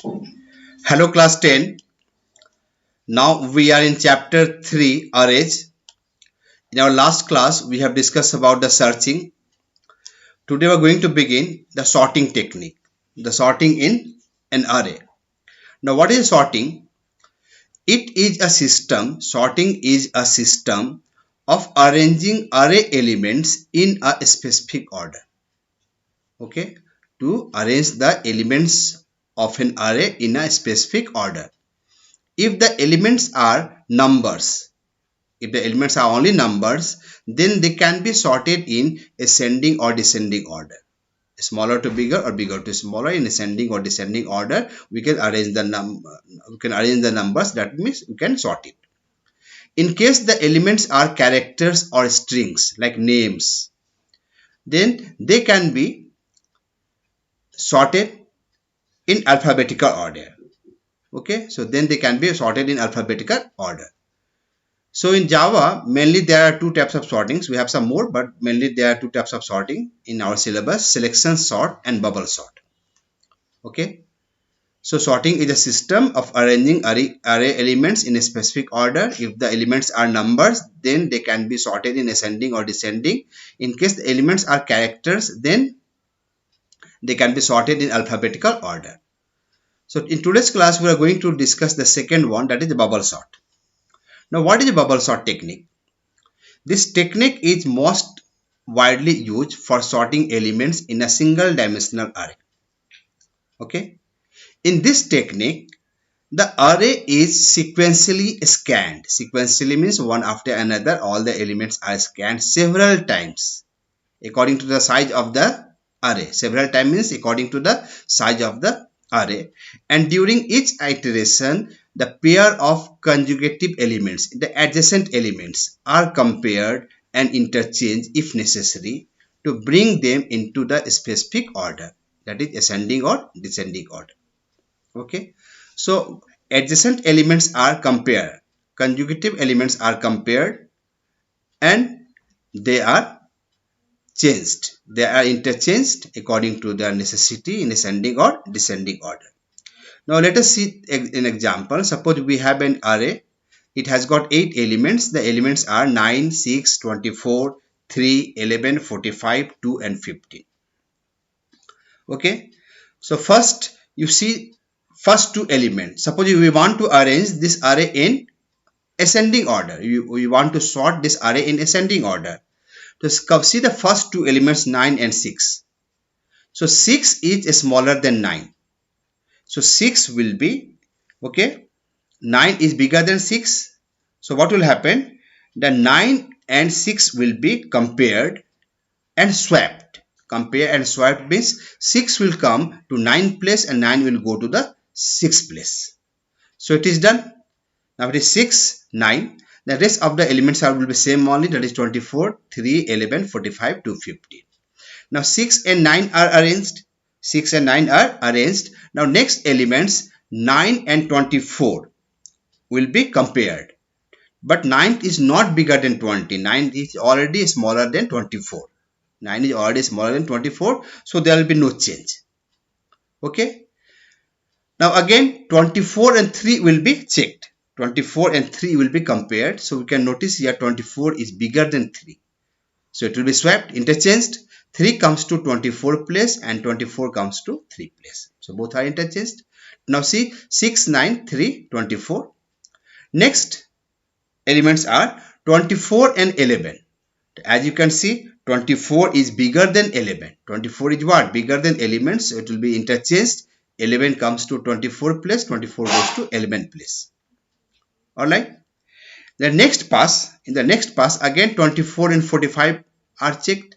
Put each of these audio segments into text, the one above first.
Hello class 10. Now we are in chapter 3 arrays. In our last class we have discussed about the searching. Today we are going to begin the sorting technique. The sorting in an array. Now what is sorting? It is a system. Sorting is a system of arranging array elements in a specific order. Okay? To arrange the elements of an array in a specific order. If the elements are numbers, if the elements are only numbers, then they can be sorted in ascending or descending order. Smaller to bigger or bigger to smaller in ascending or descending order. We can arrange the numbers. That means we can sort it. In case the elements are characters or strings like names, then they can be sorted in alphabetical order. Okay, so then they can be sorted in alphabetical order. So in Java, mainly there are two types of sortings. We have some more, but mainly there are two types of sorting in our syllabus: selection sort and bubble sort. Okay. So sorting is a system of arranging array elements in a specific order. If the elements are numbers, then they can be sorted in ascending or descending. In case the elements are characters, then they can be sorted in alphabetical order. So in today's class, we are going to discuss the second one, that is the bubble sort. Now, what is the bubble sort technique? This technique is most widely used for sorting elements in a single dimensional array. Okay. In this technique, the array is sequentially scanned. Sequentially means one after another, all the elements are scanned several times according to the size of the array. Several times means according to the size of the array. And during each iteration, the pair of conjugative elements, the adjacent elements, are compared and interchanged if necessary to bring them into the specific order, that is ascending or descending order. Okay, so adjacent elements are compared, conjugative elements are compared, and they are changed. They are interchanged according to their necessity in ascending or descending order. Now let us see an example. Suppose we have an array. It has got 8 elements. The elements are 9, 6, 24, 3, 11, 45, 2 and 15. Okay. So first you see first two elements. Suppose we want to arrange this array in ascending order. We want to sort this array in ascending order. So see the first two elements 9 and 6. So 6 is smaller than 9. So 6 will be, okay, 9 is bigger than 6. So what will happen? The 9 and 6 will be compared and swapped. Compare and swap means 6 will come to 9 place and 9 will go to the 6th place. So it is done. Now it is 6, 9. The rest of the elements will be same only, that is 24, 3, 11, 45, 2, 15. Now 6 and 9 are arranged. 6 and 9 are arranged. Now next elements 9 and 24 will be compared. But 9 is not bigger than 20. 9 is already smaller than 24. 9 is already smaller than 24. So there will be no change. Okay. Now again 24 and 3 will be checked. 24 and 3 will be compared. So we can notice here 24 is bigger than 3. So it will be swapped, interchanged. 3 comes to 24 place and 24 comes to 3 place. So both are interchanged. Now see 6, 9, 3, 24. Next elements are 24 and 11. As you can see, 24 is bigger than 11. 24 is what? Bigger than elements. So it will be interchanged. 11 comes to 24 place. 24 goes to 11 place. Alright. In the next pass, again 24 and 45 are checked.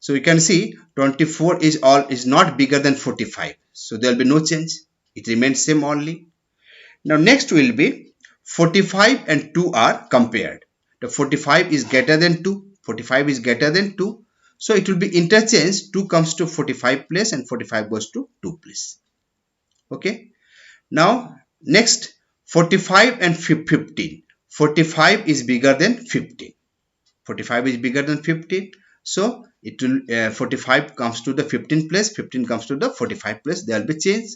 So we can see 24 is not bigger than 45. So there will be no change. It remains same only. Now next will be 45 and 2 are compared. The 45 is greater than 2. 45 is greater than 2. So it will be interchanged. 2 comes to 45 place and 45 goes to 2 place. Okay. Now next 45 and 15. 45 is bigger than 15. 45 is bigger than 15. So it will 45 comes to the 15 place. 15 comes to the 45 place. There will be change.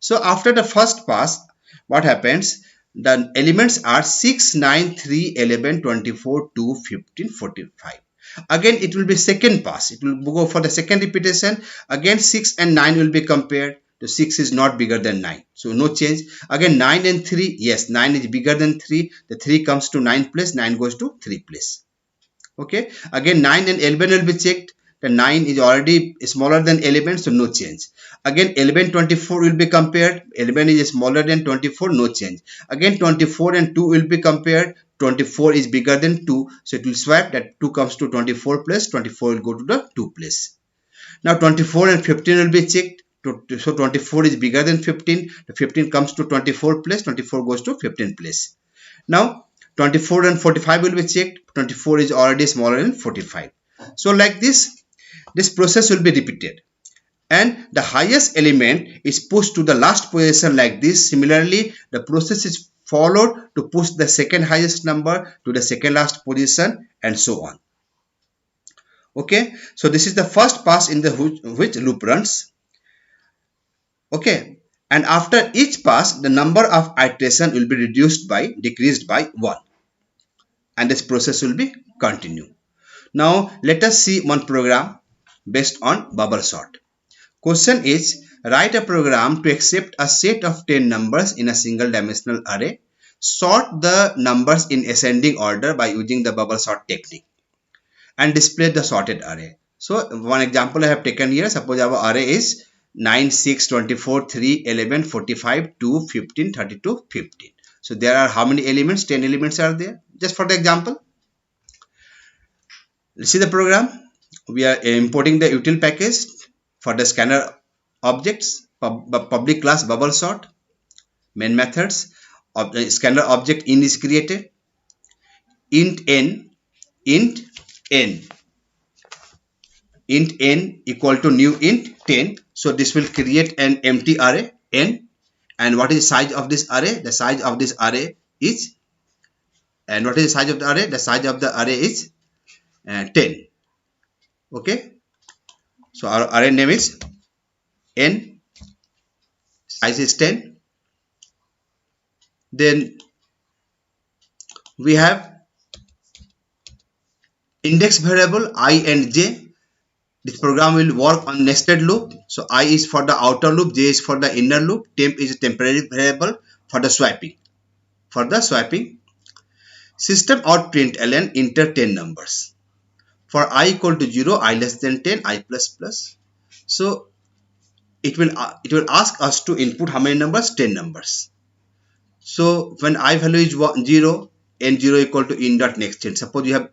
So after the first pass, what happens? The elements are 6, 9, 3, 11, 24, 2, 15, 45. Again, it will be second pass. It will go for the second repetition. Again, 6 and 9 will be compared. The 6 is not bigger than 9. So no change. Again, 9 and 3. Yes, 9 is bigger than 3. The 3 comes to 9 place. 9 goes to 3 place. Okay. Again, 9 and 11 will be checked. The 9 is already smaller than 11, so no change. Again, 11, 24 will be compared. 11 is smaller than 24, no change. Again, 24 and 2 will be compared. 24 is bigger than 2, so it will swap. That 2 comes to 24 place. 24 will go to the 2 place. Now, 24 and 15 will be checked. So, 24 is bigger than 15. The 15 comes to 24 place. 24 goes to 15 place. Now, 24 and 45 will be checked. 24 is already smaller than 45. So, like this process will be repeated. And the highest element is pushed to the last position like this. Similarly, the process is followed to push the second highest number to the second last position and so on. Okay, so this is the first pass in the which loop runs. Okay, and after each pass, the number of iteration will be decreased by 1, and this process will be continued. Now let us see one program based on bubble sort. Question is, write a program to accept a set of 10 numbers in a single dimensional array. Sort the numbers in ascending order by using the bubble sort technique and display the sorted array. So one example I have taken here. Suppose our array is 9, 6, 24, 3, 11, 45, 2, 15, 32, 15. So there are how many elements? 10 elements are there. Just for the example. Let's see the program. We are importing the util package for the scanner objects, public class bubble sort, main methods, scanner object in is created, int n equal to new int 10. So this will create an empty array n. And what is the size of this array? The size of this array is, and what is the size of the array? The size of the array is 10. Okay. So our array name is n, size is 10. Then we have index variable I and j. This program will work on nested loop. So I is for the outer loop, j is for the inner loop, temp is a temporary variable for the swiping. System out println enter 10 numbers. For I equal to 0, I less than 10, I plus plus. So it will ask us to input how many numbers? 10 numbers. So when I value is 0, n0 equal to in dot next 10. Suppose you have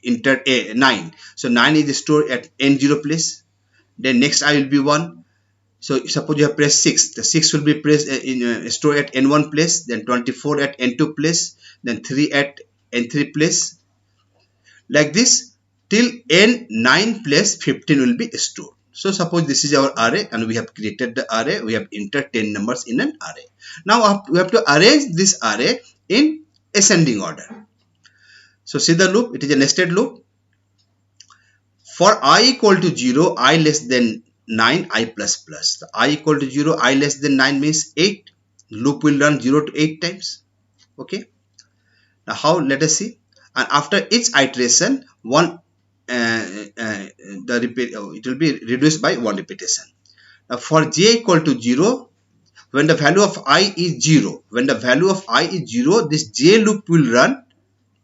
entered 9. So 9 is stored at n0 place. Then next I will be 1. So suppose you have pressed 6. The 6 will be pressed stored at n1 place. Then 24 at n2 place. Then 3 at n3 place. Like this till n9 place 15 will be stored. So suppose this is our array and we have created the array. We have entered 10 numbers in an array. Now we have to arrange this array in ascending order. So see the loop, it is a nested loop. For I equal to 0, I less than 9, I plus plus. So I equal to 0, I less than 9 means 8. Loop will run 0 to 8 times. Okay. Now how? Let us see. And after each iteration, it will be reduced by 1 repetition. Now for j equal to 0, when the value of I is 0, this j loop will run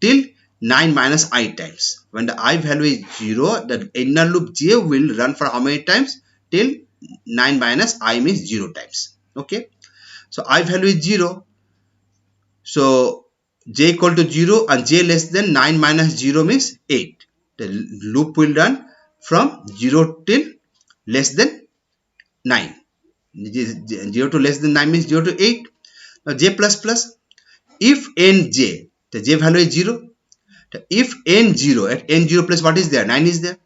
till 9 minus I times. When the I value is 0, the inner loop j will run for how many times? Till 9 minus I means 0 times. Okay. So I value is 0. So j equal to 0 and j less than 9 minus 0 means 8. The loop will run from 0 till less than 9. 0 to less than 9 means 0 to 8. Now j plus plus. If nj, the j value is 0. If n0, at n0 plus what is there? 9 is there.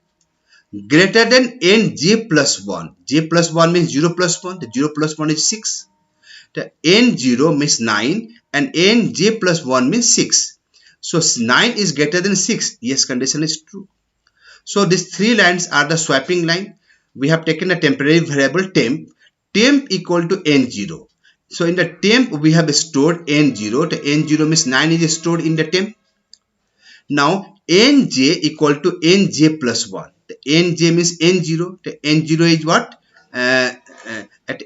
Greater than nj plus 1. J plus 1 means 0 plus 1. The 0 plus 1 is 6. The n0 means 9 and nj plus 1 means 6. So 9 is greater than 6. Yes, condition is true. So these three lines are the swapping line. We have taken a temporary variable temp. temp equal to n0. So in the temp we have stored n0. The n0 means 9 is stored in the temp. Now nj equal to nj plus 1. The nj means n0. The n0 is what? At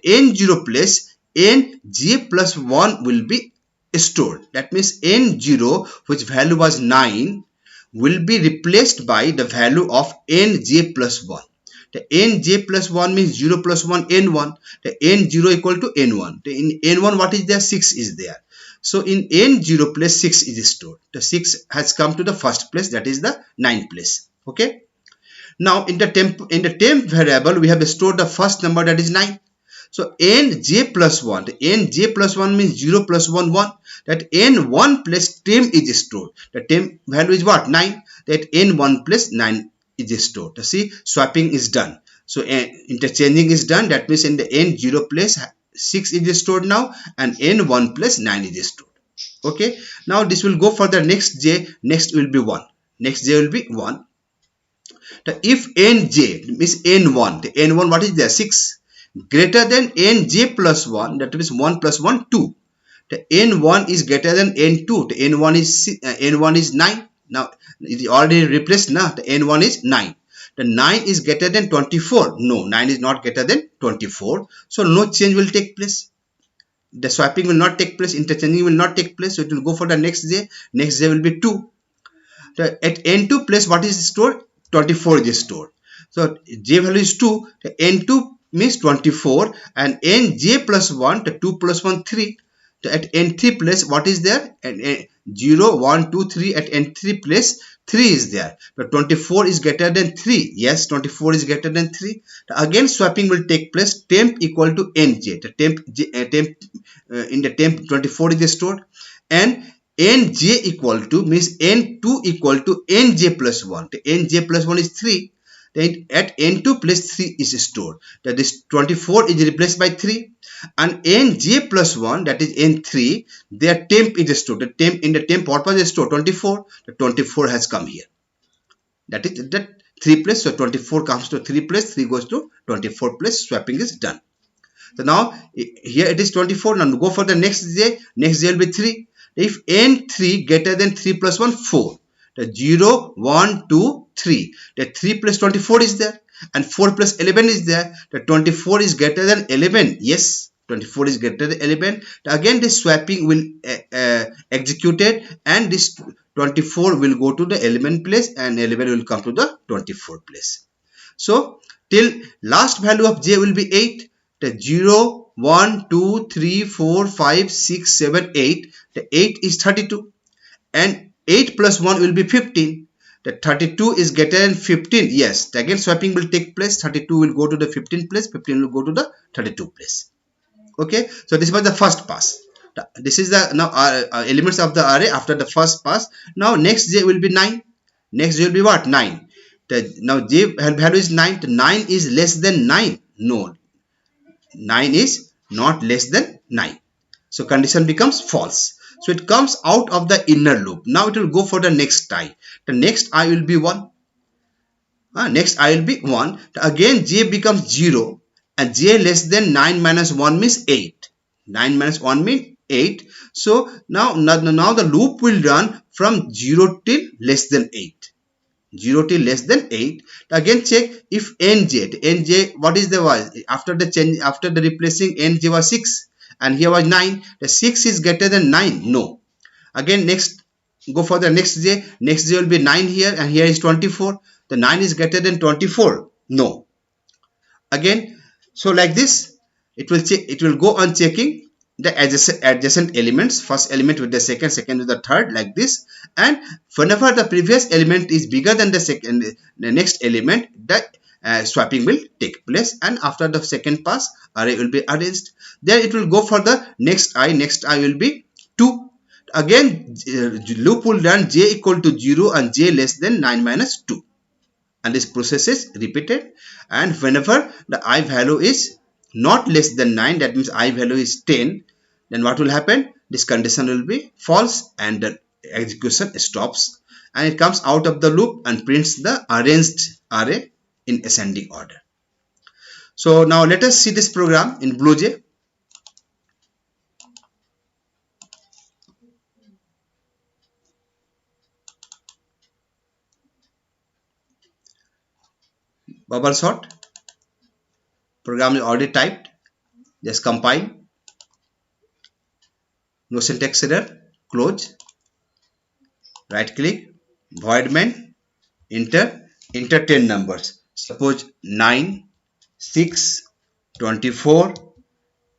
n0 place nj plus 1 will be stored. That means n0, which value was 9, will be replaced by the value of nj plus 1. The nj plus 1 means 0 plus 1 n1. The n0 equal to n1. In n1 what is there? 6 is there. So in n0 place 6 is stored. The 6 has come to the first place, that is the 9 place. Okay. Now in the temp variable we have stored the first number, that is 9. So nj plus 1. The nj plus 1 means 0 plus 1 1. That n1 plus temp is stored. The temp value is what? 9. That n1 plus 9 is stored. See, swapping is done. So interchanging is done. That means in the n0 place 6 is stored now, and n1 plus 9 is stored. Okay. Now this will go for the next j. Next will be 1. Next j will be 1. If nj means n1, the n1 what is there? 6 greater than nj plus 1, that means 1 plus 1 2. The n1 is greater than n2. The n1 is 9. Now it is already replaced now. The n1 is 9. The 9 is greater than 24. No, 9 is not greater than 24. So no change will take place. The swapping will not take place. Interchanging will not take place. So it will go for the next j. Next j will be 2. At n2 place what is stored? 24 is stored. So j value is 2. The n2 means 24, and nj plus 1, the 2 plus 1 3. At n3 place what is there? 0 1 2 3. At n3 place 3 is there, but 24 is greater than 3. Yes, 24 is greater than 3. Again swapping will take place. Temp equal to nj. The temp in the temp 24 is stored, and nj equal to means n2 equal to nj plus 1. The nj plus 1 is 3. Then at n2 place 3 is stored. That is 24 is replaced by 3, and nj plus 1, that is n3, their temp is stored. The temp in the temp what was stored? 24. The 24 has come here. That is that 3 place. So 24 comes to 3 place. 3 goes to 24 place. Swapping is done. So now here it is 24. Now go for the next j. Next j will be 3. If n3 greater than 3 plus 1 4. The 0 1 2 3. The 3 plus 24 is there, and 4 plus 11 is there. The 24 is greater than 11. Yes, 24 is greater than 11. Again this swapping will executed, and this 24 will go to the element place, and 11 will come to the 24 place. So till last value of j will be 8. The 0 1 2 3 4 5 6 7 8. The 8 is 32, and 8 plus 1 will be 15. The 32 is greater than 15. Yes, again swapping will take place. 32 will go to the 15 place. 15 will go to the 32 place. Okay, so this was the first pass. This is the now elements of the array after the first pass. Now next j will be 9. Next j will be what? 9. Now j value is 9. The 9 is less than 9. No, 9 is not less than 9. So condition becomes false. So it comes out of the inner loop. Now it will go for the next I. The next I will be 1. Next I will be 1. Again j becomes 0, and j less than 9 minus 1 means 8. 9 minus 1 means 8. So now the loop will run from 0 till less than 8. 0 till less than 8. Again check if nj what is the was after the change, after the replacing nj was 6. And here was 9. The 6 is greater than 9. No. Again next go for the next j. Next j will be 9 here, and here is 24. The 9 is greater than 24. No. Again, so like this it will check. It will go on checking the adjacent elements. First element with the second, second with the third, like this. And whenever the previous element is bigger than the next element, the swapping will take place, and after the second pass array will be arranged. Then it will go for the next I. Next I will be 2. Again loop will run j equal to 0 and j less than 9 minus 2, and this process is repeated. And whenever the I value is not less than 9, that means I value is 10, then what will happen? This condition will be false, and the execution stops, and it comes out of the loop and prints the arranged array in ascending order. So now let us see this program in BlueJ. Bubble sort. Program is already typed. Just compile. No syntax error. Close. Right click. Void main. Enter. Enter 10 numbers. Suppose 9, 6, 24,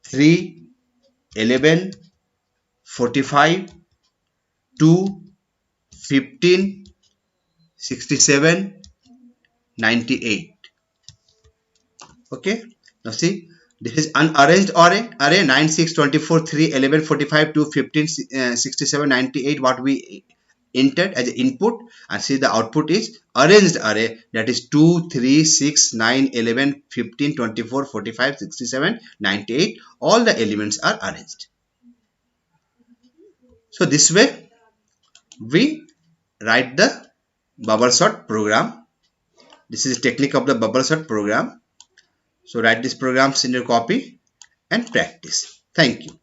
3, 11, 45, 2, 15, 67, 98. Okay. Now see, this is unarranged array 9, 6, 24, 3, 11, 45, 2, 15, 67, 98. What we entered as input, and see the output is arranged array, that is 2, 3, 6, 9, 11, 15, 24, 45, 67, 98. All the elements are arranged. So this way we write the bubble sort program. This is the technique of the bubble sort program. So write these programs in your copy and practice. Thank you.